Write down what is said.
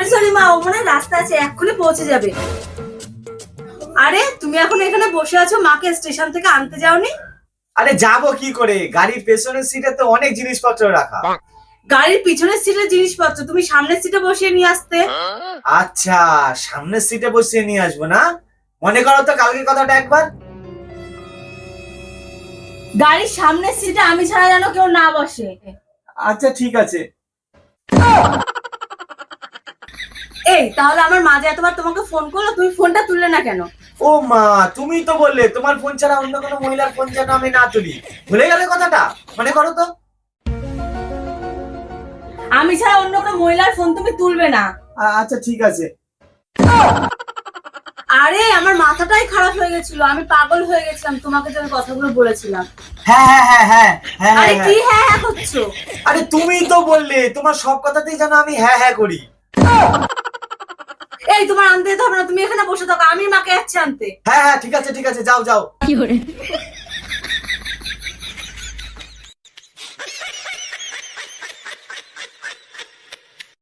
Sorry sorry মা, ও মনে হয় রাস্তা আছে, এক্ষুনি পৌঁছে যাবে। আরে তুমি এখন এখানে বসে আছো, মাকে স্টেশন থেকে আনতে যাওনি? আরে যাবো কি করে, গাড়ির পেছনের সিটে তো অনেক জিনিসপত্র রাখা। গাড়ির পিছনের সিটের জিনিসপত্র তুমি সামনের সিটে বসিয়ে নিয়ে আসতে। আচ্ছা, সামনের সিটে বসিয়ে নিয়ে আসবো না? মনে করো তো কালকে কথাটা একবার। গাড়ির সামনের সিটে আমি ছাড়া যেন কেউ না বসে। আচ্ছা ঠিক আছে। এই তাহলে আমার মা যে এতবার তোমাকে ফোন করলো, তুমি ফোনটা তুললে না কেন? ও মা, তুমি তো বললে তোমার ফোন ছাড়া অন্য কোনো মহিলার ফোন যেন আমি না তুলি। ভুলে গেলে কথাটা? মনে করো তো। আমি ছাড়া অন্য কোনো মহিলার ফোন তুমি তুলবে না। আচ্ছা ঠিক আছে। আরে আমার মাথাটাই খারাপ হয়ে গেছিল, আমি পাগল হয়ে গেছিলাম তোমাকে যে ওই কথাগুলো বলেছিলাম। হ্যাঁ হ্যাঁ হ্যাঁ হ্যাঁ হ্যাঁ আরে হ্যাঁ কি হ্যাঁ হ্যাঁ করছো? আরে তুমি তো বললে তোমার সব কথাতেই যেন আমি হ্যাঁ হ্যাঁ করি। এই তোমার আনতে যেতে হবে না, তুমি এখানে বসে থাকো, আমি মাকে যাচ্ছি আনতে। হ্যাঁ হ্যাঁ ঠিক আছে ঠিক আছে, যাও যাও।